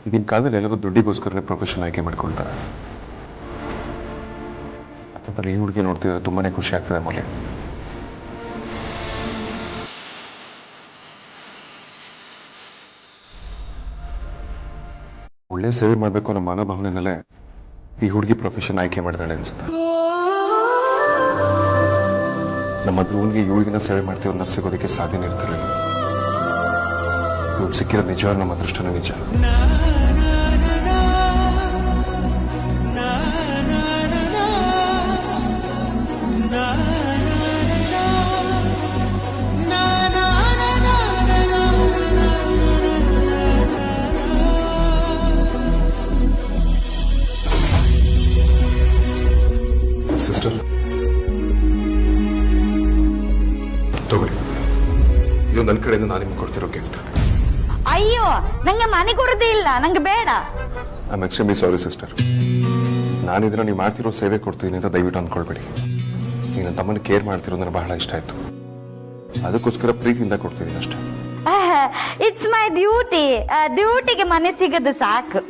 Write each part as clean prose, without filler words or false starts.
ಈಗಿನ ಕಾಲದಲ್ಲಿ ಎಲ್ಲರೂ ದುಡ್ಡಿಗೋಸ್ಕರನೇ ಪ್ರೊಫೆಷನ್ ಆಯ್ಕೆ ಮಾಡ್ಕೊಳ್ತಾರೆ. ಅಥವಾ ಈ ಹುಡುಗಿ ನೋಡ್ತಿದ್ರೆ ತುಂಬಾನೇ ಖುಷಿ ಆಗ್ತದೆ ಮೌಲ್ಯ. ಒಳ್ಳೆ ಸೇವೆ ಮಾಡಬೇಕು ಅನ್ನೋ ಮನೋಭಾವನೆಯಲ್ಲೇ ಈ ಹುಡುಗಿ ಪ್ರೊಫೆಷನ್ ಆಯ್ಕೆ ಮಾಡಿದಾಳೆ ಅನ್ಸುತ್ತೆ. ನಮ್ಮ ಧ್ರುವನ್ಗೆ ಇವಳಿಗಿನ ಸೇವೆ ಮಾಡ್ತೀವಿ ಅನ್ನೋ ಸಿಗೋದಕ್ಕೆ ಸಾಧ್ಯನೇ ಇರ್ತಿರಲಿಲ್ಲ. ಇವಳು ಸಿಕ್ಕಿರೋದು ನಿಜವಾಗ್ಲೂ ನಮ್ಮ ಅದೃಷ್ಟನೇ ನಿಜ. ಸಿಸ್ಟರ್ ತಗೊಳ್ಳಿ, ಇದು ನನ್ನ ಕಡೆಯಿಂದ ನಾನು ನಿಮ್ಗೆ ಕೊಡ್ತಿರೋ ಗಿಫ್ಟ್. ಅಯ್ಯೋ, ನಂಗೆ ಮನೆ ಕೊಡೋದೇ ಇಲ್ಲ, ನಂಗೆ ಬೇಡ. I am extremely sorry sister. ನಾನಿದ್ರೆ ನೀವು ಮಾಡ್ತಿರೋ ಸೇವೆ ಕೊಡ್ತೀನಿ ಅಂತ ದಯವಿಟ್ಟು ಅಂದ್ಕೊಳ್ಬೇಡಿ. ನೀವು ನನ್ನ ತಮ್ಮನ ಕೇರ್ ಮಾಡ್ತಿರೋ ನನಗೆ ಬಹಳ ಇಷ್ಟ ಆಯ್ತು, ಅದಕ್ಕೋಸ್ಕರ ಪ್ರೀತಿಯಿಂದ ಕೊಡ್ತೀನಿ ಅಷ್ಟೇ. It's my duty. ಡ್ಯೂಟಿಗೆ ಮನೆ ಸಿಗದು ಸಾಕು.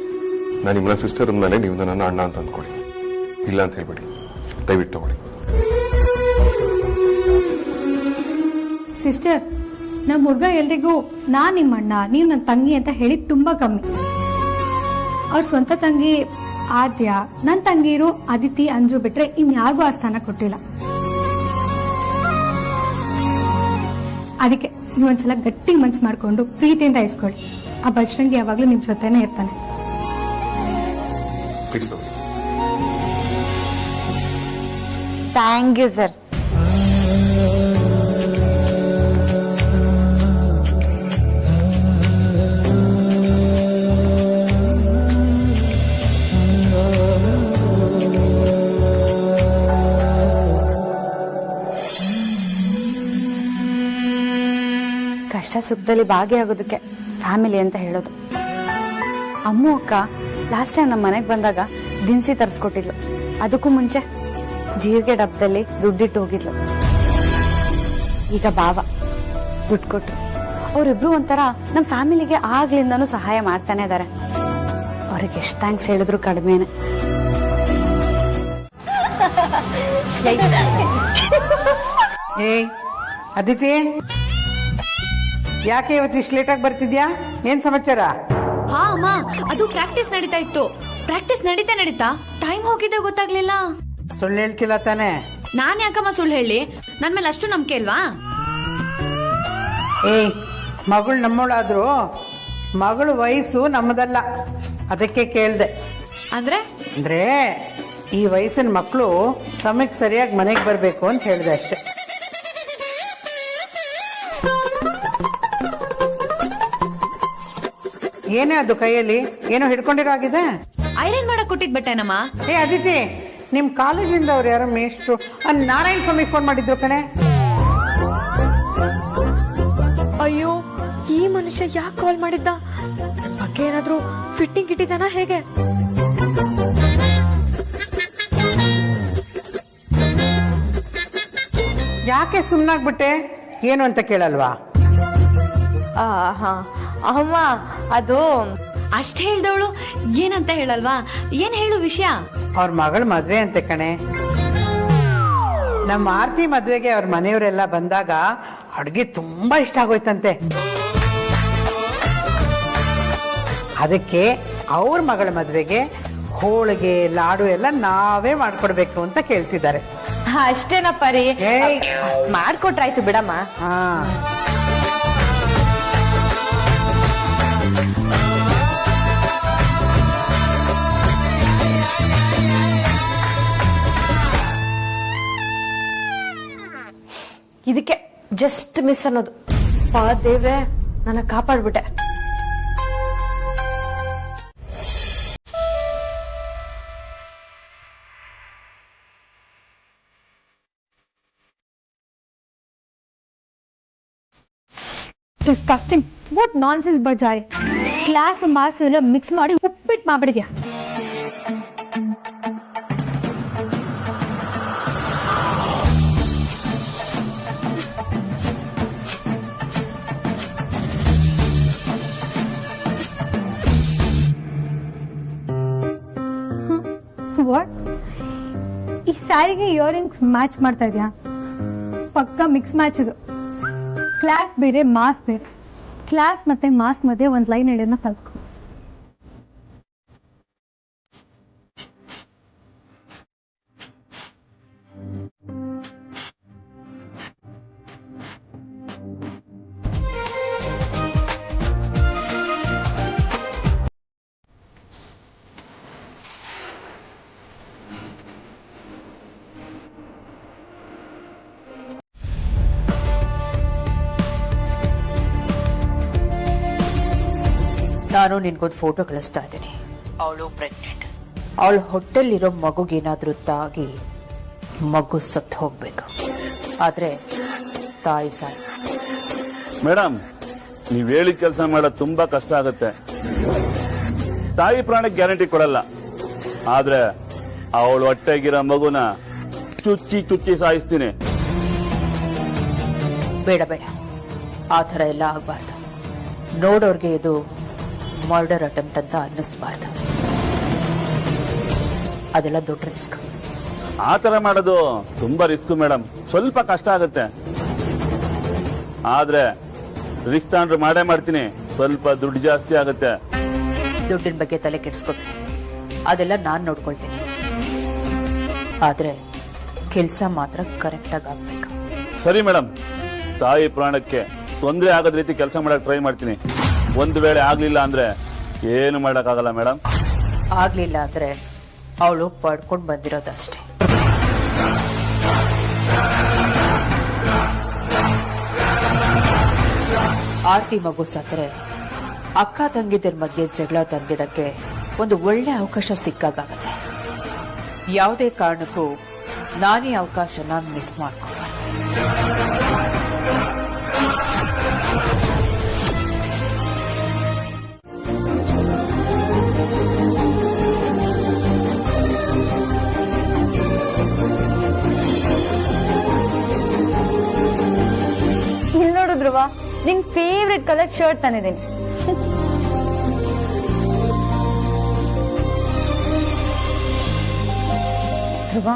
ನಾನು ನಿಮ್ಮನ್ನ ಸಿಸ್ಟರ್ ಅಂದಮೇಲೆ ನೀವು ನನ್ನ ಅಣ್ಣ ಅಂತ ಅಂದ್ಕೊಳ್ಳಿ, ಇಲ್ಲ ಅಂತ ಹೇಳ್ಬೇಡಿ. ದಯವಿಟ್ಟು ತಗೊಳ್ಳಿ. ಸಿಸ್ಟರ್, ನಮ್ಮ ಹುಡುಗ ಎಲ್ರಿಗೂ ನಾನ್ ನಿಮ್ಮ ಅಣ್ಣ, ನೀವು ನನ್ನ ತಂಗಿ ಅಂತ ಹೇಳಿದ್ ತುಂಬಾ ಕಮ್ಮಿ. ಅವ್ರ ಸ್ವಂತ ತಂಗಿ ಆದ್ಯ, ನನ್ನ ತಂಗಿರು ಅದಿತಿ, ಅಂಜು ಬಿಟ್ರೆ ಇನ್ಯಾರಿಗೂ ಆ ಸ್ಥಾನ ಕೊಟ್ಟಿಲ್ಲ. ಅದಕ್ಕೆ ನೀವೊಂದ್ಸಲ ಗಟ್ಟಿ ಮನ್ಸು ಮಾಡ್ಕೊಂಡು ಪ್ರೀತಿಯಿಂದ ಇಸ್ಕೊಳ್ಳಿ. ಆ ಬಜರಂಗಿ ಯಾವಾಗ್ಲೂ ನಿಮ್ ಜೊತೆನೇ ಇರ್ತಾನೆ. Thank you sir. ಕಷ್ಟ ಸುಖದಲ್ಲಿ ಭಾಗಿಯಾಗೋದಕ್ಕೆ ಫ್ಯಾಮಿಲಿ ಅಂತ ಹೇಳೋದು. ಅಮ್ಮು ಅಕ್ಕ ಲಾಸ್ಟ್ ಟೈಮ್ ನಮ್ಮ ಮನೆಗೆ ಬಂದಾಗ ದಿನಸಿ ತರಿಸ್ಕೊಟ್ಟಿದ್ಲು. ಅದಕ್ಕೂ ಮುಂಚೆ ಜೀರಿಗೆ ಡಬ್ಬದಲ್ಲಿ ದುಡ್ಡಿಟ್ಟು ಹೋಗಿದ್ಲು. ಈಗ ಬಾವ ದುಡ್ಡು ಕೊಟ್ರು. ಅವರಿಬ್ರು ಒಂಥರ ನಮ್ಮ ಫ್ಯಾಮಿಲಿಗೆ ಆಗ್ಲಿಂದನೂ ಸಹಾಯ ಮಾಡ್ತಾನೆ ಇದಾರೆ. ಅವ್ರಿಗೆ ಎಷ್ಟು ಥ್ಯಾಂಕ್ಸ್ ಹೇಳಿದ್ರು ಕಡಿಮೆನೆ. ಏಯ್ ಅದಿತಿ, ಯಾಕೆ ಇವತ್ತು ಇಷ್ಟು ಲೇಟಾಗಿ ಬರ್ತಿದ್ಯಾ? ಏನ್ ಸಮಾಚಾರ? ಹಾ ಅಮ್ಮ, ಅದು ಪ್ರಾಕ್ಟೀಸ್ ನಡೀತಾ ಇತ್ತು. ಪ್ರಾಕ್ಟೀಸ್ ನಡೀತಾ ಟೈಮ್ ಹೋಗಿದ್ದೆ ಗೊತ್ತಾಗ್ಲಿಲ್ಲ. ಸುಳ್ಳು ಹೇಳ್ತಿಲ್ಲ ತಾನೆ? ನಾನ್ ಯಾಕಮ್ಮ ಸುಳ್ಳು ಹೇಳಿ? ನನ್ ಮೇಲೆ ಅಷ್ಟು ನಂಬಿಕೆ ಇಲ್ವಾ? ಏಯ್, ಮಗಳು ನಮ್ಮವಳಾದ್ರು ಮಗಳು ವಯಸ್ಸು ನಮ್ಮದಲ್ಲ, ಅದಕ್ಕೆ ಕೇಳ್ದೆ. ಅಂದ್ರೆ ಈ ವಯಸ್ಸಿನ ಮಕ್ಕಳು ಸಮಯಕ್ಕೆ ಸರಿಯಾಗಿ ಮನೆಗೆ ಬರ್ಬೇಕು ಅಂತ ಹೇಳ್ದೆ ಅಷ್ಟೆ. ಏನೇ ಅದು ಕೈಯಲ್ಲಿ ಏನೋ ಹಿಡ್ಕೊಂಡಿರೋ ಆಗಿದೆ? ಐರನ್ ಮಾಡಕ್ ಕೊಟ್ಟಿದ್ ಬಟ್ಟೆನಮ್ಮ. ಏ ಅದಿತಿ, ನಿಮ್ ಕಾಲೇಜಿಂದ ಅವ್ರು ಯಾರೋ ಮೇಷ್ಟ್ರು ನಾರಾಯಣ ಸ್ವಾಮಿ ಫೋನ್ ಮಾಡಿದ್ರು ಕಣೆ. ಅಯ್ಯೋ, ಈ ಮನುಷ್ಯ ಯಾಕೆ ಕಾಲ್ ಮಾಡಿದ್ದ? ಬಗ್ಗೆ ಏನಾದ್ರೂ ಫಿಟ್ಟಿಂಗ್ ಇಟ್ಟಿದ್ದಾನ ಹೇಗೆ? ಯಾಕೆ ಸುಮ್ನಾಗ್ಬಿಟ್ಟೆ? ಏನು ಅಂತ ಕೇಳಲ್ವಾ? ಅಮ್ಮ, ಅದು ಅಷ್ಟೇ ಹೇಳ್ದವಳು ಏನಂತ ಹೇಳಲ್ವಾ? ಏನ್ ಹೇಳು ವಿಷಯ? ಅವ್ರ ಮಗಳ ಮದ್ವೆ ಅಂತೆ ಕಣೆ. ನಮ್ಮ ಆರ್ತಿ ಮದ್ವೆಗೆ ಅವ್ರ ಮನೆಯವರೆಲ್ಲ ಬಂದಾಗ ಅಡ್ಗೆ ತುಂಬಾ ಇಷ್ಟ ಆಗೋಯ್ತಂತೆ. ಅದಕ್ಕೆ ಅವ್ರ ಮಗಳ ಮದ್ವೆಗೆ ಹೋಳಿಗೆ ಲಾಡು ಎಲ್ಲ ನಾವೇ ಮಾಡ್ಕೊಡ್ಬೇಕು ಅಂತ ಕೇಳ್ತಿದ್ದಾರೆ. ಅಷ್ಟೇನಪ್ಪ ರೀ, ಮಾಡ್ಕೊಟ್ರಾಯ್ತು ಬಿಡಮ್ಮ. ಹಾ, ಇದಕ್ಕೆ ಜಸ್ಟ್ ಮಿಸ್ ಅನ್ನೋದು. ದೇವ್ರೆ, ನನ್ನ ಕಾಪಾಡ್ಬಿಟ್ಟೆ. ಡಿಸ್ಕಸ್ಟಿಂಗ್. ವಾಟ್ ನಾನ್ಸೆನ್ಸ್ ಬಜಾಯ್. ಕ್ಲಾಸ್ ಮಾಸ್ ಎಲ್ಲ ಮಿಕ್ಸ್ ಮಾಡಿ ಉಪ್ಪಿಟ್ಟು ಮಾಡ್ಬಿಡಿದ್ಯಾ? ಸ್ಯಾರಿಗೆ ಇಯರಿಂಗ್ಸ್ ಮ್ಯಾಚ್ ಮಾಡ್ತಾ ಇದೆಯಾ? ಪಕ್ಕ ಮಿಕ್ಸ್ ಮ್ಯಾಚ್ ಇದು. ಕ್ಲಾಸ್ ಬೇರೆ ಮಾಸ್ ಬೇರೆ. ಕ್ಲಾಸ್ ಮತ್ತೆ ಮಾಸ್ ಮಧ್ಯೆ ಒಂದು ಲೈನ್ ಎಳೆಯೋದನ್ನ ಕಲ್ತ್ಕೊ. ನಾನು ನಿನ್ಗೊಂದು ಫೋಟೋ ಕಳಿಸ್ತಾ ಇದ್ದೀನಿ. ಅವಳು ಪ್ರೆಗ್ನೆಂಟ್. ಅವಳ ಹೊಟ್ಟೆಲಿರೋ ಮಗುಗೇನಾದ್ರೂ ತಾಗಿ ಮಗು ಸತ್ತು ಹೋಗ್ಬೇಕು. ಆದ್ರೆ ತಾಯಿ ಸಾಯಿ. ಮೇಡಮ್, ನೀವ್ ಹೇಳಿದ ಕೆಲಸ ಮಾಡೋದು ತುಂಬಾ ಕಷ್ಟ ಆಗುತ್ತೆ. ತಾಯಿ ಪ್ರಾಣಕ್ಕೆ ಗ್ಯಾರಂಟಿ ಕೊಡಲ್ಲ, ಆದ್ರೆ ಅವಳು ಹೊಟ್ಟೆಗಿರೋ ಮಗುನ ಚುಚ್ಚಿ ಚುಚ್ಚಿ ಸಾಯಿಸ್ತೀನಿ. ಬೇಡ ಬೇಡ, ಆ ಥರ ಎಲ್ಲ ಆಗಬಾರ್ದು. ನೋಡೋರ್ಗೆ ಇದು ಮರ್ಡರ್ ಅಟೆಂಪ್ಟ್ ಅಂತ ಅನ್ನಿಸ್ಬಾರ್ದು. ಅದೆಲ್ಲ ದೊಡ್ಡ ರಿಸ್ಕ್. ಆ ತರ ಮಾಡೋದು ತುಂಬಾ ರಿಸ್ಕ್ ಮೇಡಮ್. ಸ್ವಲ್ಪ ಕಷ್ಟ ಆಗುತ್ತೆ, ಆದ್ರೆ ರಿಸ್ಕ್ ತಗೊಂಡ್ರೆ ಮಾಡೇ ಮಾಡ್ತೀನಿ. ಸ್ವಲ್ಪ ದುಡ್ಡು ಜಾಸ್ತಿ ಆಗುತ್ತೆ. ದುಡ್ಡಿನ ಬಗ್ಗೆ ತಲೆ ಕೆಡಿಸ್ಕೊಬೇಡಿ, ಅದೆಲ್ಲ ನಾನ್ ನೋಡ್ಕೊಳ್ತೀನಿ. ಆದ್ರೆ ಕೆಲಸ ಮಾತ್ರ ಕರೆಕ್ಟ್ ಆಗಿ ಆಗ್ಬೇಕು. ಸರಿ ಮೇಡಮ್, ತಾಯಿ ಪ್ರಾಣಕ್ಕೆ ತೊಂದರೆ ಆಗದ ರೀತಿ ಕೆಲಸ ಮಾಡಕ್ ಟ್ರೈ ಮಾಡ್ತೀನಿ. ಒಂದು ವೇಳೆ ಆಗ್ಲಿಲ್ಲ ಅಂದ್ರೆ ಏನು ಮಾಡಕ್ಕಾಗಲ್ಲ ಮೇಡಮ್. ಆಗ್ಲಿಲ್ಲ ಅಂದ್ರೆ ಅವಳು ಪಡ್ಕೊಂಡ್ ಬಂದಿರೋದಷ್ಟೇ. ಆರ್ತಿ ಮಗು ಸತ್ತರೆ ಅಕ್ಕ ತಂಗಿದ್ರ ಮಧ್ಯೆ ಜಗಳ ತಂದಿಡಕ್ಕೆ ಒಂದು ಒಳ್ಳೆ ಅವಕಾಶ ಸಿಕ್ಕಾಗತ್ತೆ. ಯಾವುದೇ ಕಾರಣಕ್ಕೂ ನಾನೇ ಅವಕಾಶನ ಮಿಸ್ ಮಾಡ್ಕೋಬಾರ್ದು. ಇಲ್ಲಿ ನೋಡು ಧ್ರುವ, ನಿನ್ ಫೇವ್ರೆಟ್ ಕಲರ್ ಶರ್ಟ್ ತಂದಿದ್ದೀನಿ. ಧ್ರುವ,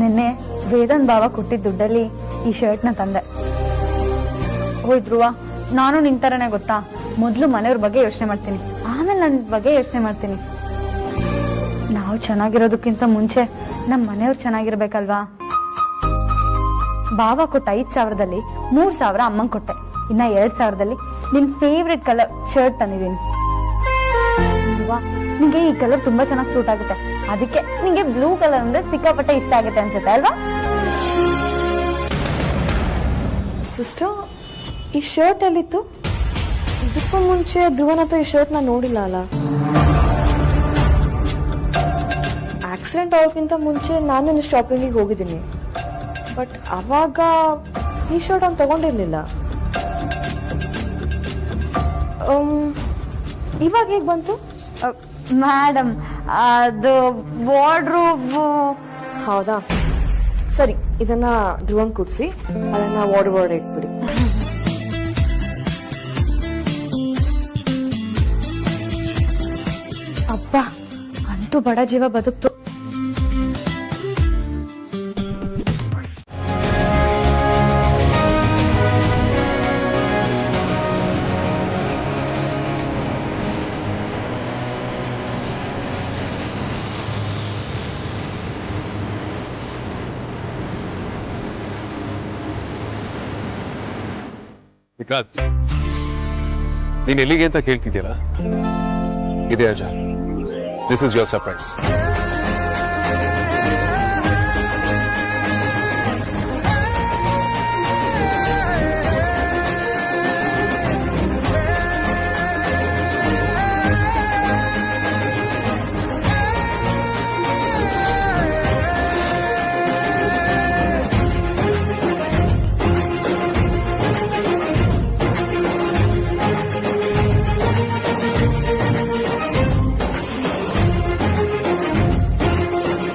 ನಿನ್ನೆ ವೇದನ್ ಭಾವ ಕೊಟ್ಟಿದ್ದ ದುಡ್ಡಲ್ಲಿ ಈ ಶರ್ಟ್ ನ ತಂದೆ. ಓಯ್ ಧ್ರುವ, ನಾನು ನಿನ್ ತರನೇ ಗೊತ್ತಾ, ಮೊದ್ಲು ಮನೆಯವ್ರ ಬಗ್ಗೆ ಯೋಚನೆ ಮಾಡ್ತೀನಿ, ಆಮೇಲೆ ನನ್ನ ಬಗ್ಗೆ ಯೋಚನೆ ಮಾಡ್ತೀನಿ. ನಾವು ಚೆನ್ನಾಗಿರೋದಕ್ಕಿಂತ ಮುಂಚೆ ನಮ್ ಮನೆಯವ್ರು ಚೆನ್ನಾಗಿರ್ಬೇಕಲ್ವಾ? ಭಾವ ಕೊಟ್ಟ 5,000ದಲ್ಲಿ 3,000 ಅಮ್ಮಂಗ್ ಕೊಟ್ಟೆ. ಇನ್ನ 2,000ದಲ್ಲಿ ನಿನ್ ಫೇವ್ರೆಟ್ ಕಲರ್ ಶರ್ಟ್ ತಂದಿದ್ದೀನಿ. ನಿಂಗೆ ಈ ಕಲರ್ ತುಂಬಾ ಚೆನ್ನಾಗಿ ಸೂಟ್ ಆಗುತ್ತೆ, ಅದಕ್ಕೆ ನಿಂಗೆ ಬ್ಲೂ ಕಲರ್ ಅಂದ್ರೆ ಸಿಕ್ಕಾಪಟ್ಟೆ ಇಷ್ಟ ಆಗುತ್ತೆ ಅನ್ಸುತ್ತೆ ಅಲ್ವಾ? ಸಿಸ್ಟರ್, ಈ ಶರ್ಟ್ ಎಲ್ಲಿತ್ತು? ಇದಕ್ಕೂ ಮುಂಚೆ ಧ್ರುವನ್ ಹತ್ರ ಈ ಶರ್ಟ್ ನಾನು ನೋಡಿಲ್ಲ ಅಲ್ಲ. ಆಕ್ಸಿಡೆಂಟ್ ಆಗೋಕ್ಕಿಂತ ಮುಂಚೆ ನಾನು ಶಾಪಿಂಗಿಗೆ ಹೋಗಿದ್ದೀನಿ, ಬಟ್ ಅವಾಗ ಈ ಶರ್ಟ್ ಅವ್ನು ತಗೊಂಡಿರ್ಲಿಲ್ಲ. ಇವಾಗ ಹೇಗೆ ಬಂತು? ಮೇಡಮ್, ಅದು ವಾರ್ಡ್ರೋಬ್. ಹೌದಾ, ಸರಿ, ಇದನ್ನ ಧ್ರುವನ್ ಕುಡ್ಸಿ ಅದನ್ನ ವಾರ್ಡ್ರೋಬ್ ಇಟ್ಬಿಡಿ. ಅಪ್ಪ, ಅಂತೂ ಬಡ ಜೀವ ಬದುಕ್ತು. ವಿಕಾಸ್, ನೀನ್ ಎಲ್ಲಿಗೆ ಅಂತ ಕೇಳ್ತಿದ್ದೀರಾ? ಇದೆ ಅಜ, ದಿಸ್ ಇಸ್ ಯೋರ್ ಸರ್ಪ್ರೈಸ್.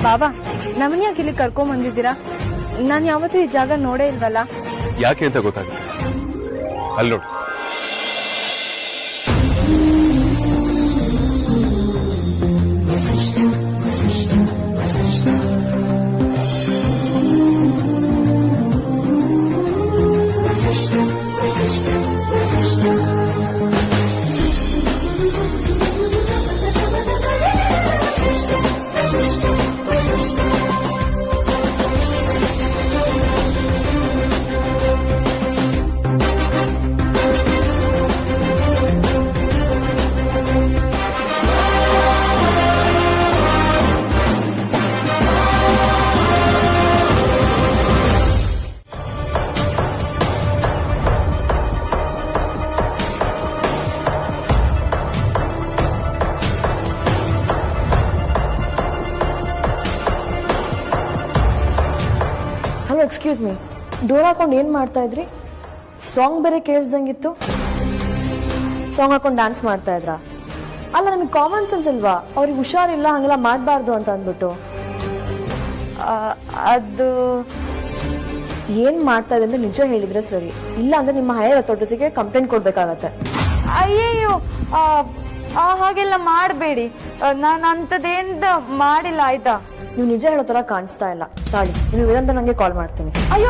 ಬಾಬಾ, ನಮ್ಮನ್ನ ಯಾಕೆ ಇಲ್ಲಿ ಕರ್ಕೊಂಡ್ ಬಂದಿದ್ದೀರಾ? ನಾನ್ ಯಾವತ್ತೂ ಈ ಜಾಗ ನೋಡೇ ಇಲ್ವಲ್ಲ. ಯಾಕೆ ಅಂತ ಗೊತ್ತಾಗುತ್ತೆ. ಅಲ್ಲಿ ನೋಡು. ಎಕ್ಸ್ಕ್ಯೂಸ್ ಮೀ, ಡೋರ್ ಹಾಕೊಂಡು ಏನ್ ಮಾಡ್ತಾ ಇದ್ರಿ? ಸಾಂಗ್ ಬೇರೆ ಕೇಳಿಸ್ದಂಗಿತ್ತು. ಸಾಂಗ್ ಹಾಕೊಂಡು ಡ್ಯಾನ್ಸ್ ಮಾಡ್ತಾ ಇದ್ರಾ? ಅಲ್ಲ, ನಮಗೆ ಕಾಮನ್ ಸೆನ್ಸ್ ಇಲ್ವಾ? ಅವ್ರಿಗೆ ಹುಷಾರಿಲ್ಲ, ಹಂಗೆಲ್ಲ ಮಾಡಬಾರ್ದು ಅಂತ ಅಂದ್ಬಿಟ್ಟು. ಅದು ಏನ್ ಮಾಡ್ತಾ ಇದೆ ಅಂತ ನಿಜ ಹೇಳಿದ್ರೆ ಸರಿ, ಇಲ್ಲ ಅಂದ್ರೆ ನಿಮ್ಮ ಹೈಯರ್ ಅಥಾರಿಟೀಸ್ಗೆ ಕಂಪ್ಲೇಂಟ್ ಕೊಡ್ಬೇಕಾಗತ್ತೆ. ಅಯ್ಯಯ್ಯೋ, ಹಾಗೆಲ್ಲ ಮಾಡಬೇಡಿ. ನಾನು ಅಂಥದ್ದೇಂತ ಮಾಡಿಲ್ಲ, ಆಯ್ತಾ? ನೀವು ನಿಜ ಹೇಳೋ ತರ ಕಾಣಿಸ್ತಾ ಇಲ್ಲ. ತಾಳಿ, ನೀವು ಇದಂತ ನಂಗೆ ಕಾಲ್ ಮಾಡ್ತೀನಿ. ಅಯ್ಯೋ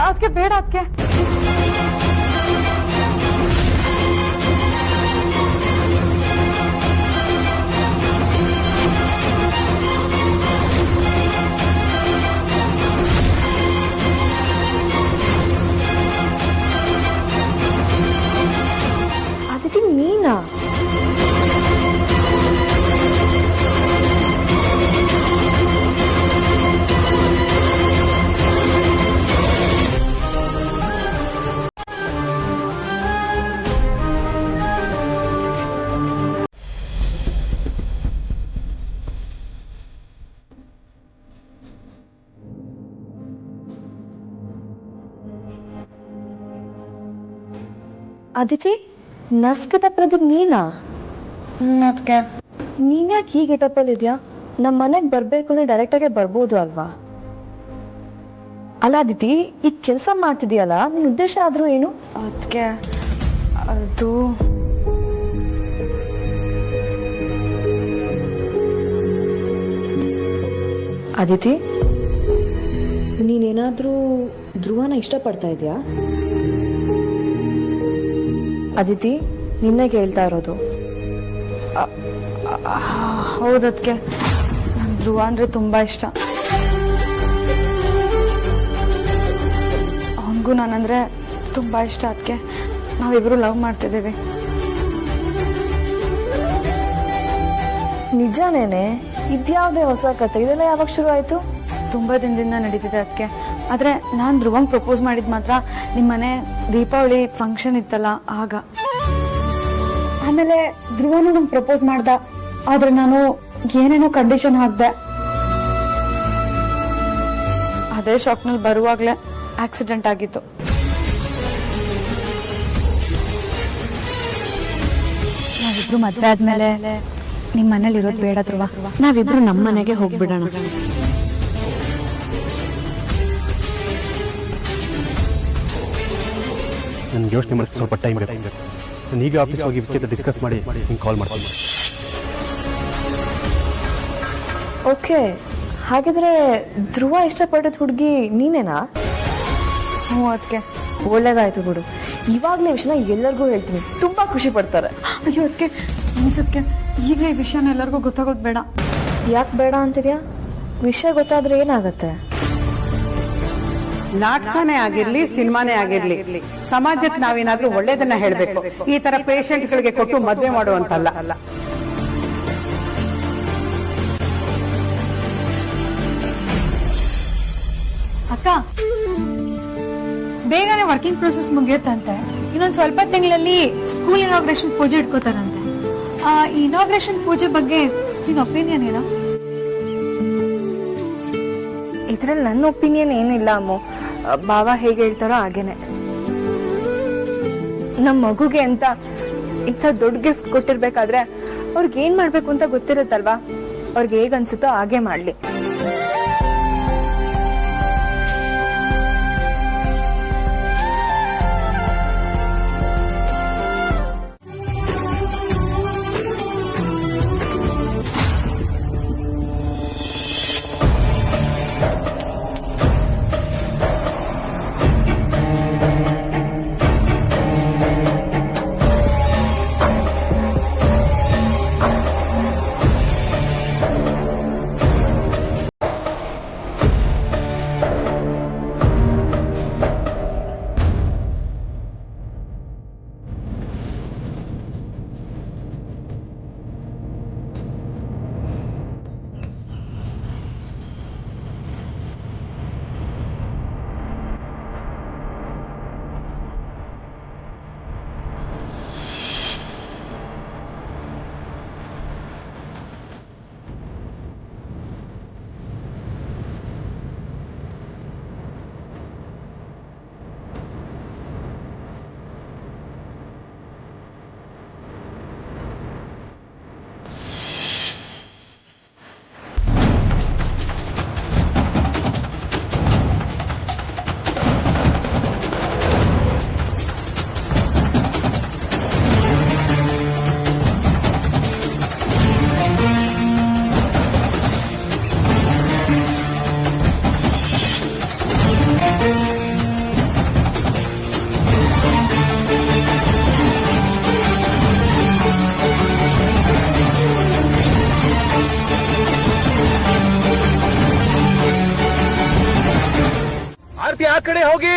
ಅದಕ್ಕೆ ಬೇಡ. ಅದಕ್ಕೆ ಅದಿತಿ, ನೀನಾ? ಅದಿತಿ, ನರ್ಸ್ ಗೆಟಪ್ ಪ್ರದೀಪ್ ನೀನಾ? ಅದಕ್ಕೆ ನೀನ್ಯಾಕೆ ಈ ಗೆಟಪ್ಪಲ್ಲಿ ಇದೆಯಾ? ನಮ್ಮ ಮನೆಗೆ ಬರಬೇಕು ಅಂದ್ರೆ ಡೈರೆಕ್ಟಾಗೆ ಬರ್ಬೋದು ಅಲ್ವಾ? ಅಲ್ಲ ಅದಿತಿ, ಈಗ ಕೆಲಸ ಮಾಡ್ತಿದೀಯಲ್ಲ, ನಿನ್ನ ಉದ್ದೇಶ ಆದ್ರೂ ಏನು? ಅದಕ್ಕೆ ಅದು ಅದಿತಿ, ನೀನೇನಾದ್ರೂ ಧ್ರುವನ ಇಷ್ಟಪಡ್ತಾ ಇದೆಯಾ? ಅದಿತಿ, ನಿನ್ನೆ ಕೇಳ್ತಾ ಇರೋದು. ಹೌದಕ್ಕೆ ನಂಗೆ ಧ್ರುವ ಅಂದ್ರೆ ತುಂಬಾ ಇಷ್ಟ. ಅವನಿಗೂ ನಾನಂದ್ರೆ ತುಂಬಾ ಇಷ್ಟ. ಅದಕ್ಕೆ ನಾವಿಬ್ರು ಲವ್ ಮಾಡ್ತಿದ್ದೀವಿ. ನಿಜಾನೇನೆ? ಇದ್ಯಾವುದೇ ಹೊಸ ಕತೆ? ಇದೆಲ್ಲ ಯಾವಾಗ ಶುರು ಆಯ್ತು? ತುಂಬಾ ದಿನದಿಂದ ನಡೀತಿದೆ. ಅದಕ್ಕೆ ಆದ್ರೆ ನಾನ್ ಧ್ರುವಂಗ್ ಪ್ರಪೋಸ್ ಮಾಡಿದ್ ಮಾತ್ರ ನಿಮ್ಮನೆ ದೀಪಾವಳಿ ಫಂಕ್ಷನ್ ಇತ್ತಲ್ಲ ಆಗ. ಆಮೇಲೆ ಧ್ರುವನು ನಂಗೆ ಪ್ರಪೋಸ್ ಮಾಡ್ದ. ಆದ್ರೆ ನಾನು ಏನೇನೋ ಕಂಡೀಷನ್ ಹಾಕ್ದೆ. ಅದೇ ಶಾಕ್ನಲ್ಲಿ ಬರುವಾಗ್ಲೇ ಆಕ್ಸಿಡೆಂಟ್ ಆಗಿತ್ತು. ನಾವಿಬ್ರು ಮದ್ವೆ ಆದ್ಮೇಲೆ ನಿಮ್ ಮನೇಲಿ ಇರೋದು ಬೇಡ ಧ್ರುವ. ನಾವಿಬ್ರು ನಮ್ಮ ಮನೆಗೆ ಹೋಗ್ಬಿಡೋಣ. ನನ್ಗೆ ಯೋಚನೆ ಮಾಡೋಕ್ಕೆ ಸ್ವಲ್ಪ ಟೈಮ್ ಬೇಕು. ನಾನು ಈಗ ಆಫೀಸ್ ಹೋಗಿ ವಿಷಯದ ಡಿಸ್ಕಸ್ ಮಾಡಿ ನಿಂಗೆ ಕಾಲ್ ಮಾಡ್ತೀನಿ. ಓಕೆ, ಹಾಗಿದ್ರೆ ಧ್ರುವ ಇಷ್ಟಪಟ್ಟಿದ ಹುಡುಗಿ ನೀನೇನಾ? ಹ್ಞೂ, ಅದಕ್ಕೆ ಒಳ್ಳೇದಾಯ್ತು ಬಿಡು. ಇವಾಗ್ಲೇ ವಿಷಯನ ಎಲ್ಲರಿಗೂ ಹೇಳ್ತೀನಿ, ತುಂಬಾ ಖುಷಿ ಪಡ್ತಾರೆ. ಅಯ್ಯೋ, ಅದಕ್ಕೆ ಅನ್ಸಕ್ಕೆ ಈಗಲೇ ಈ ವಿಷಯನ ಎಲ್ಲರಿಗೂ ಗೊತ್ತಾಗೋದು ಬೇಡ. ಯಾಕೆ ಬೇಡ ಅಂತಿದ್ಯಾ? ವಿಷಯ ಗೊತ್ತಾದ್ರೆ ಏನಾಗತ್ತೆ? ನಾಟಕನೇ ಆಗಿರ್ಲಿ, ಸಿನಿಮಾನೇ ಆಗಿರ್ಲಿ, ಸಮಾಜಕ್ಕೆ ನಾವೇನಾದ್ರೂ ಒಳ್ಳೇದನ್ನ ಹೇಳ್ಬೇಕು. ಈ ತರ ಪೇಷಂಟ್ಗಳಿಗೆ ಕೊಟ್ಟು ಮದ್ವೆ ಮಾಡುವಂತಲ್ಲ. ಅಕ್ಕ, ಬೇಗನೆ ವರ್ಕಿಂಗ್ ಪ್ರೊಸೆಸ್ ಮುಗಿಯುತ್ತಂತೆ. ಇನ್ನೊಂದ್ ಸ್ವಲ್ಪ ತಿಂಗಳಲ್ಲಿ ಸ್ಕೂಲ್ ಇನಾಗ್ರೇಷನ್ ಪೂಜೆ ಇಟ್ಕೋತಾರಂತೆ. ಈ ಇನಾಗ್ರೇಷನ್ ಪೂಜೆ ಬಗ್ಗೆ ನಿನ್ ಒಪಿನಿಯನ್ ಏನೋ? ಇದ್ರಲ್ಲಿ ನನ್ನ ಒಪಿನಿಯನ್ ಏನಿಲ್ಲ ಅಮ್ಮು. ಬಾಬಾ ಹೇಗೆ ಹೇಳ್ತಾರೋ ಹಾಗೇನೆ. ನಮ್ ಮಗುಗೆ ಅಂತ ಇಂಥ ದೊಡ್ಡ ಗಿಫ್ಟ್ ಕೊಟ್ಟಿರ್ಬೇಕಾದ್ರೆ ಅವ್ರಿಗೆ ಏನ್ ಮಾಡ್ಬೇಕು ಅಂತ ಗೊತ್ತಿರುತ್ತಲ್ವಾ? ಅವ್ರಿಗೆ ಹೇಗ್ ಅನ್ಸುತ್ತೋ ಹಾಗೆ ಮಾಡ್ಲಿ. ನಡೆ ಹೋಗಿ.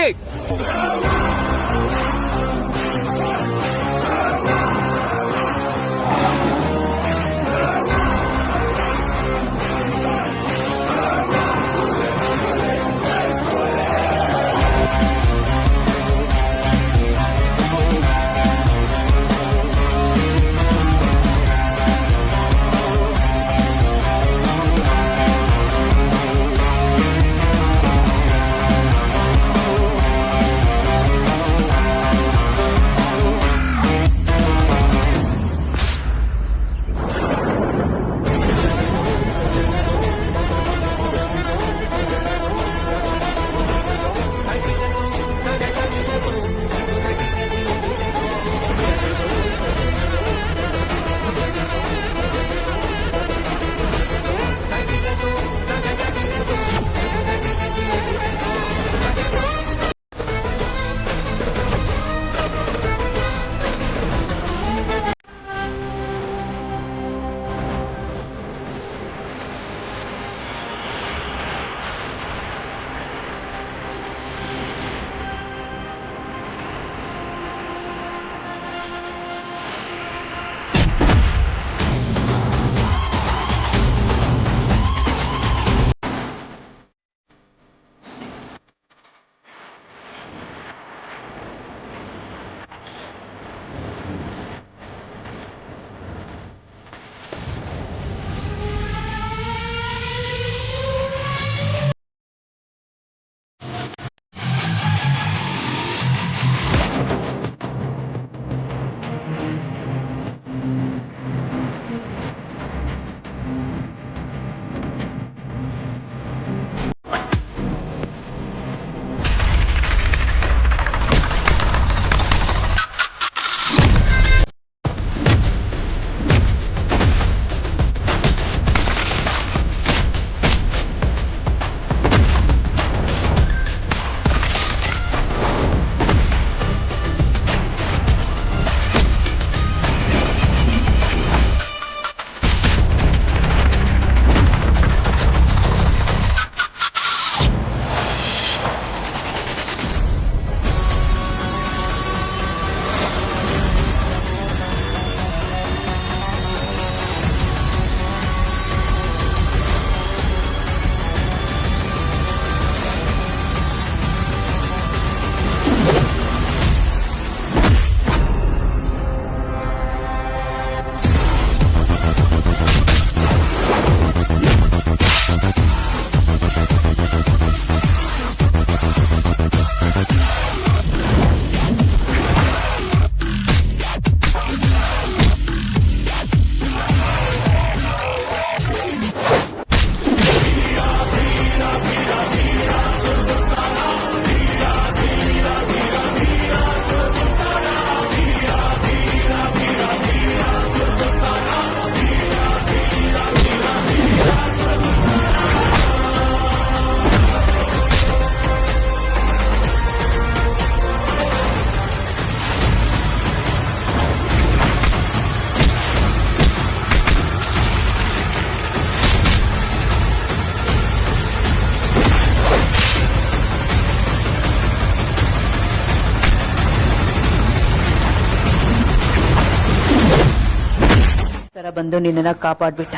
ಬಂದು ನಿನ್ನನ್ನ ಕಾಪಾಡ್ಬಿಟ್ಟ.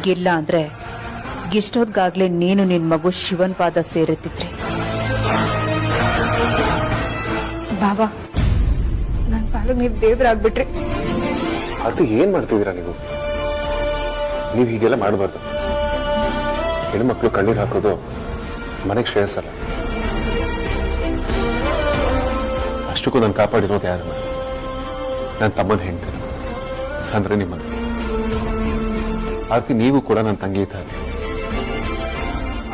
ಗಿಲ್ಲ ಅಂದ್ರೆ ಗಿಷ್ಟೊದ್ಗಾಗ್ಲೇ ನೀನು ನಿನ್ ಮಗು ಶಿವನ್ ಪಾದ ಸೇರುತ್ತಿದ್ರಿ. ಬಾಬಾ ನನ್ ಪಾಲಿಗೆ ನೀವು ದೇವ್ರಾಗ್ಬಿಟ್ರಿ. ಆರ್ತಿ ಏನ್ ಮಾಡ್ತಿದ್ದೀರಾ ನೀವು? ನೀವು ಹೀಗೆಲ್ಲ ಮಾಡಬಾರ್ದು. ಹೆಣ್ಮಕ್ಳು ಕಣ್ಣೀರ್ ಹಾಕೋದು ಮನೆಗೆ ಶ್ರೇಯಸ್ಸಲ್ಲ. ಅಷ್ಟಕ್ಕೂ ನಾನು ಕಾಪಾಡಿರೋದು ಯಾರನ್ನ? ನನ್ನ ತಮ್ಮನ ಹೆಂಡ್ತೀನಿ, ಅಂದ್ರೆ ನಿಮ್ಮನ್ನ. ಆರ್ತಿ, ನೀವು ಕೂಡ ನನ್ನ ತಂಗಿ ಇದ್ದಾರೆ.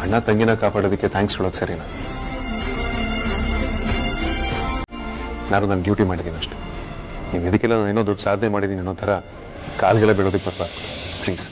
ಅಣ್ಣ ತಂಗಿನ ಕಾಪಾಡೋದಕ್ಕೆ ಥ್ಯಾಂಕ್ಸ್ ಹೇಳೋದು ಸರಿನಾ? ನಾನು ನನ್ನ ಡ್ಯೂಟಿ ಮಾಡಿದ್ದೀನಿ ಅಷ್ಟೇ. ನೀವು ಇದಕ್ಕೆಲ್ಲ ನಾನು ಏನೋ ದೊಡ್ಡ ಸಾಧನೆ ಮಾಡಿದ್ದೀನಿ ಅನ್ನೋ ಥರ ಕಾಲ್ಗೆಲ್ಲ ಬೀಳೋದಕ್ಕೆ ಬರಬಾರ್ದು ಪ್ಲೀಸ್.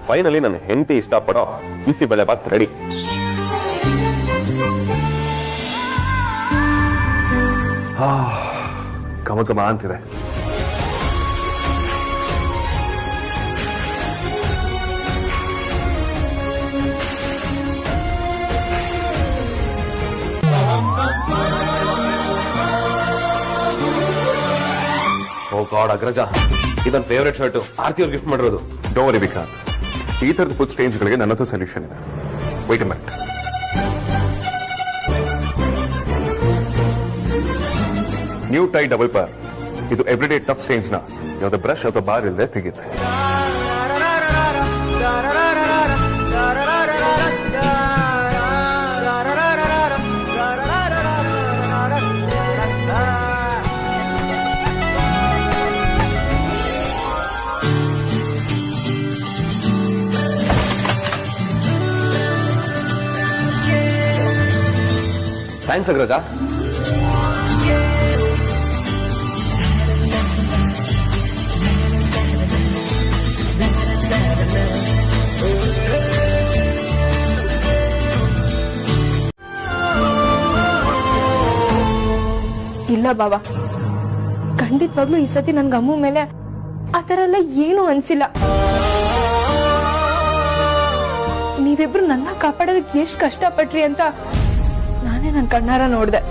ಫೈನಲಿ ನನ್ನ ಹೆಂಡತಿ ಇಷ್ಟಪಡೋ ಬಿಸಿ ಬೆಳೆ ಬಾತ್ ರೆಡಿ. ಘಮ ಘಮ ಅಂತಿದೆ. ಓ ಗಾಡ್ ಅಗ್ರಜ, ಇದನ್ ಫೇವರೇಟ್ ಶರ್ಟ್ ಆರ್ತಿ ಅವ್ರು ಗಿಫ್ಟ್ ಮಾಡಿರೋದು. ಡೋಂಟ್ ವರಿ ವಿಕಾಂತ್, ಈ ತರದ ಫುಡ್ ಸ್ಟೇನ್ಸ್ ಗಳಿಗೆ ನನ್ನ ಹತ್ರ ಸೊಲ್ಯೂಷನ್ ಇದೆ. Wait a minute. New tie double ಪಾರ್. ಇದು ಎವ್ರಿಡೇ ಟಫ್ ಸ್ಟೇನ್ಸ್ ನ ಯಾವುದೇ ಬ್ರಷ್ ಅಥವಾ ಬಾರ್ ಇಲ್ಲದೆ ತೆಗೆಯುತ್ತೆ. ಥ್ಯಾಂಕ್ಸ್ ಅಗ್ರಜ. ಇಲ್ಲ ಬಾಬಾ, ಖಂಡಿತವಾಗ್ಲೂ ಈ ಸತಿ ನನ್ಗೆ ಅಮ್ಮು ಮೇಲೆ ಆ ಥರ ಎಲ್ಲ ಏನು ಅನ್ಸಿಲ್ಲ. ನೀವಿಬ್ರು ನನ್ನ ಕಾಪಾಡೋದಕ್ಕೆ ಎಷ್ಟು ಕಷ್ಟಪಟ್ರಿ ಅಂತ ನಾನೇ ನನ್ನ ಕಣ್ಣಾರ ನೋಡ್ದೆ.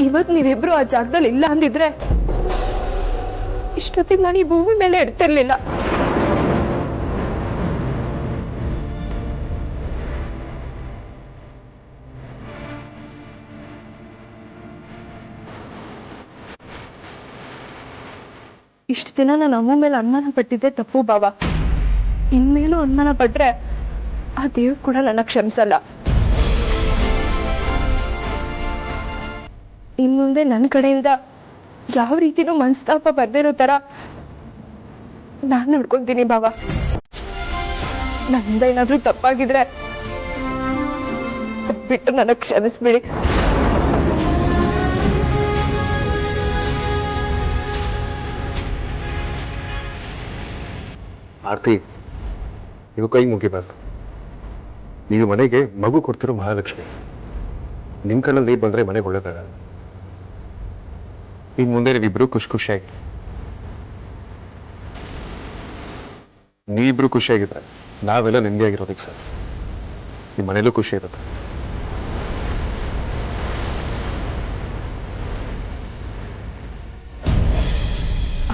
ಇವತ್ ನೀವಿಬ್ರು ಆ ಜಾಗದಲ್ಲಿ ಇಲ್ಲ ಅಂದಿದ್ರೆ ಇಷ್ಟೊತ್ತಿಗೆ ನಾನು ಈ ಭೂಮಿ ಮೇಲೆ ಇಡ್ತಿರ್ಲಿಲ್ಲ. ಇಷ್ಟು ದಿನ ನಾನು ಅಮ್ಮ ಮೇಲೆ ಅನುಮಾನ ಪಟ್ಟಿದ್ದೆ ತಪ್ಪು ಬಾಬಾ. ಇನ್ಮೇಲೂ ಅನುಮಾನ ಪಟ್ರೆ ಆ ದೇವ್ರು ಕೂಡ ನನ್ನ ಕ್ಷಮಿಸಲ್ಲ. ಇನ್ ಮುಂದೆ ನನ್ನ ಕಡೆಯಿಂದ ಯಾವ ರೀತಿನೂ ಮನಸ್ತಾಪ ಬರ್ದಿರೋ ತರ ನಾನು ನೋಡ್ಕೊತೀನಿ ಬಾಬಾ. ನನ್ನಿಂದ ಏನಾದ್ರೂ ತಪ್ಪಾಗಿದ್ರೆ ಬಿಟ್ಟು ನನಗೆ ಕ್ಷಮಿಸ್ಬಿಡಿ. ಆರ್ತಿ, ನೀವು ಕೈ ಮುಗಿಬಾರ್ದು. ನೀವು ಮನೆಗೆ ಮಗು ಕೊಡ್ತಿರೋ ಮಹಾಲಕ್ಷ್ಮಿ. ನಿಮ್ ಕಣ್ಣಲ್ಲಿ ನೀರು ಬಂದ್ರೆ ಮನೆಗೆ ಒಳ್ಳೇದಾಗಲ್ಲ. ಇನ್ ಮುಂದೆ ನೀವಿಬ್ರು ಖುಷಿಯಾಗಿ, ನೀವಿಬ್ರು ಖುಷಿಯಾಗಿದ್ರೆ ನಾವೆಲ್ಲ ನೆಮ್ಮದಿಯಾಗಿರೋದಕ್ಕೆ ಸರ್. ನಿಮ್ಮ ಮನೇಲೂ ಖುಷಿ ಇರುತ್ತೆ.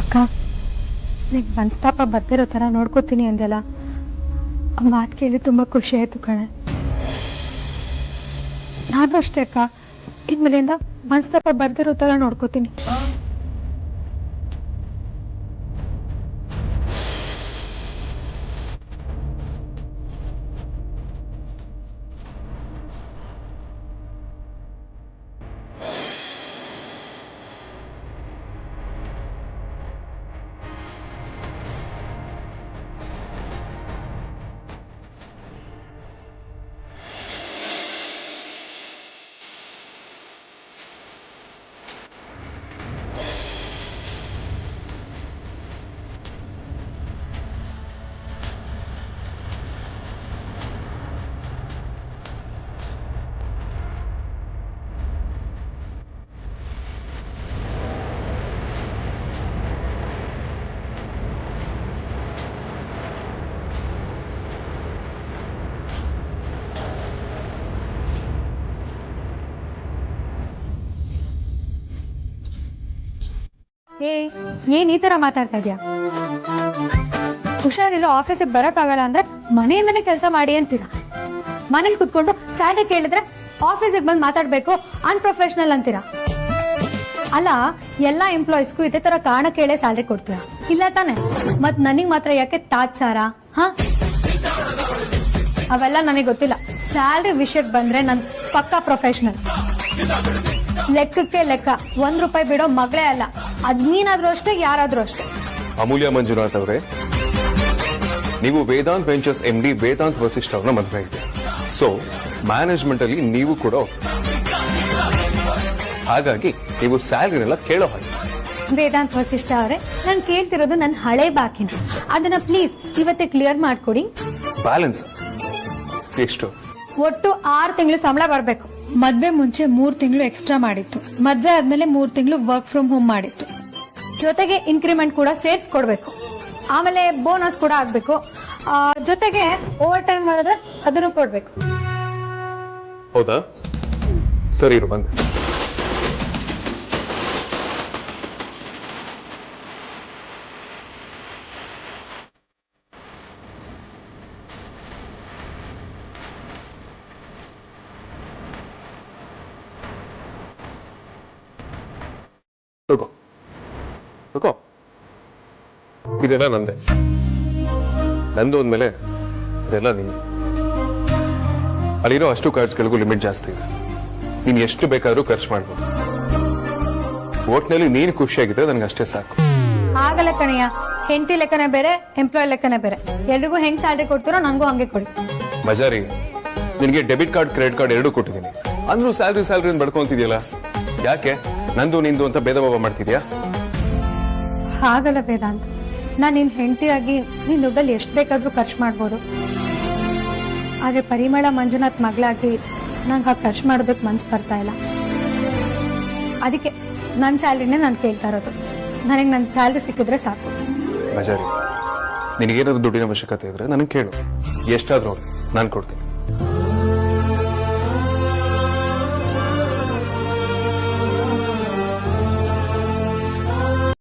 ಅಕ್ಕ, ನಿಂಗೆ ಮನಸ್ತಾಪ ಬರ್ತಿರೋ ಥರ ನೋಡ್ಕೋತೀನಿ ಅಂದೆಲ್ಲ, ಆ ಮಾತು ಕೇಳಿ ತುಂಬ ಖುಷಿ ಆಯಿತು ಕಣೆ. ನಾನು ಅಷ್ಟೇ ಅಕ್ಕ, ಇನ್ಮೇಲಿಂದ ಮನಸ್ತಾಪ ಬರ್ದಿರೋ ಥರ ನೋಡ್ಕೋತೀನಿ. ಏನ್ ಈ ತರ ಮಾತಾಡ್ತಾ ಇದ್ಯಾ? ಹುಷಾರಿಲ್ಲ, ಆಫೀಸಿಗೆ ಬರಕ್ಕಾಗಲ್ಲ ಅಂದ್ರೆ ಮನೆಯಿಂದನೇ ಕೆಲಸ ಮಾಡಿ ಅಂತೀರಾ. ಮನೇಲಿ ಕುತ್ಕೊಂಡು ಸ್ಯಾಲರಿ ಕೇಳಿದ್ರೆ ಆಫೀಸಿಗೆ ಬಂದು ಮಾತಾಡ್ಬೇಕು, ಅನ್ಪ್ರೊಫೆಷನಲ್ ಅಂತೀರಾ. ಅಲ್ಲ, ಎಲ್ಲಾ ಎಂಪ್ಲಾಯೀಸ್ಗೂ ಇದೇ ತರ ಕಾರಣ ಕೇಳೇ ಸ್ಯಾಲರಿ ಕೊಡ್ತೀರಾ ಇಲ್ಲ ತಾನೆ? ಮತ್ ನನಗ್ ಮಾತ್ರ ಯಾಕೆ ತಾತ್ಸಾರ? ಹ, ಅವೆಲ್ಲ ನನಗೆ ಗೊತ್ತಿಲ್ಲ. ಸ್ಯಾಲರಿ ವಿಷಯಕ್ಕೆ ಬಂದ್ರೆ ನನ್ ಪಕ್ಕಾ ಪ್ರೊಫೆಷನಲ್. ಲೆಕ್ಕಕ್ಕೆ ಲೆಕ್ಕ, ₹1 ಬಿಡೋ ಮಗಳೇ ಅಲ್ಲ. ಅದ್ ನೀನಾದ್ರೂ ಅಷ್ಟೇ, ಯಾರಾದ್ರೂ ಅಷ್ಟೇ. ಅಮೂಲ್ಯ ಮಂಜುನಾಥ್ ಅವರೇ, ನೀವು ವೇದಾಂತ್ ವೆಂಚರ್ಸ್ MD ವೇದಾಂತ್ ವಸಿಷ್ಠ ಅವ್ರನ್ನ ಮದುವೆ ಆಗಿದೆ. ಸೊ ಮ್ಯಾನೇಜ್ಮೆಂಟ್ ಅಲ್ಲಿ ನೀವು ಕೂಡ, ಹಾಗಾಗಿ ನೀವು ಸ್ಯಾಲರಿನೆಲ್ಲ ಕೇಳೋ ಹಾಗೆ. ವೇದಾಂತ್ ವಸಿಷ್ಠ ಅವರೇ, ನಾನು ಕೇಳ್ತಿರೋದು ನನ್ನ ಹಳೆ ಬಾಕಿನ. ಅದನ್ನ ಪ್ಲೀಸ್ ಇವತ್ತೇ ಕ್ಲಿಯರ್ ಮಾಡ್ಕೊಡಿ. ಬ್ಯಾಲೆನ್ಸ್ ಎಷ್ಟು? ಒಟ್ಟು 6 ತಿಂಗಳು ಸಂಬಳ ಬರ್ಬೇಕು. ಮದ್ವೆ ಮುಂಚೆ 3 ತಿಂಗಳು ಎಕ್ಸ್ಟ್ರಾ ಮಾಡಿತ್ತು, ಮದ್ವೆ ಆದ್ಮೇಲೆ 3 ತಿಂಗಳು ವರ್ಕ್ ಫ್ರಮ್ ಹೋಮ್ ಮಾಡಿತ್ತು, ಜೊತೆಗೆ ಇನ್ಕ್ರಿಮೆಂಟ್ ಕೂಡ ಸೇರ್ಸ್ಕೊಡ್ಬೇಕು, ಆಮೇಲೆ ಬೋನಸ್ ಕೂಡ ಆಗ್ಬೇಕು, ಜೊತೆಗೆ ಓವರ್ ಟೈಮ್ ಮಾಡಿದ್ರೆ ಅದನ್ನು ಕೊಡ್ಬೇಕು. ಹೌದಾ? ಸರಿ ಇರು, ಬಂದೆ. ಇದೆಲ್ಲ ನಂದೆ. ನಂದು ಅಂದ್ಮೇಲೆ ಇದೆಲ್ಲ ನೀನು. ಅಲ್ಲಿರೋ ಅಷ್ಟು ಕಾರ್ಡ್ಸ್ಗಳಿಗೂ ಲಿಮಿಟ್ ಜಾಸ್ತಿ ಇದೆ. ನೀನು ಎಷ್ಟು ಬೇಕಾದ್ರೂ ಖರ್ಚು ಮಾಡ್ಬೋದು. ಒಟ್ನಲ್ಲಿ ನೀನು ಖುಷಿಯಾಗಿದ್ರೆ ನನಗೆ ಅಷ್ಟೇ ಸಾಕು. ಆಗಲ್ಲ ಕಣಯ್ಯ, ಹೆಂಡತಿ ಲೆಕ್ಕನೇ ಬೇರೆ, ಎಂಪ್ಲಾಯ್ ಲೆಕ್ಕನೇ ಬೇರೆ. ಎಲ್ರಿಗೂ ಹೆಂಗ್ ಸ್ಯಾಲ್ರಿ ಕೊಡ್ತೀರೋ ನನಗೂ ಹಂಗೆ ಕೊಡಿ. ಮಜಾರಿ, ನಿನಗೆ ಡೆಬಿಟ್ ಕಾರ್ಡ್ ಕ್ರೆಡಿಟ್ ಕಾರ್ಡ್ ಎರಡೂ ಕೊಟ್ಟಿದ್ದೀನಿ, ಅಂದ್ರೂ ಸ್ಯಾಲ್ರಿ ಬಡ್ಕೊಂತಿದ್ಯಲ್ಲ. ಯಾಕೆ ನಂದು ನಿಂದು ಅಂತ ಭೇದ ಭಾವ ಮಾಡ್ತಿದ್ಯಾ? ಹಾಗಲ್ಲ ವೇದಾಂತ್, ನಾನು ನಿನ್ ಹೆಂಡತಿಯಾಗಿ ನೀನ್ ದುಡ್ಡಲ್ಲಿ ಎಷ್ಟು ಬೇಕಾದ್ರೂ ಖರ್ಚು ಮಾಡ್ಬೋದು. ಆದ್ರೆ ಪರಿಮಳ ಮಂಜುನಾಥ್ ಮಗಳಾಗಿ ನಂಗೆ ಹಾಗೆ ಖರ್ಚು ಮಾಡೋದಕ್ಕೆ ಮನ್ಸು ಬರ್ತಾ ಇಲ್ಲ. ಅದಕ್ಕೆ ನನ್ನ ಸ್ಯಾಲ್ರಿನೇ ನಾನು ಕೇಳ್ತಾ ಇರೋದು. ನನಗೆ ನನ್ನ ಸ್ಯಾಲ್ರಿ ಸಿಕ್ಕಿದ್ರೆ ಸಾಕು. ಮಜಾರಿ, ನಿನಗೇನಾದ್ರು ದುಡ್ಡಿನ ಅವಶ್ಯಕತೆ ಇದ್ರೆ ನನಗೆ ಕೇಳು, ಎಷ್ಟಾದ್ರೂ ನಾನು ಕೊಡ್ತೀನಿ.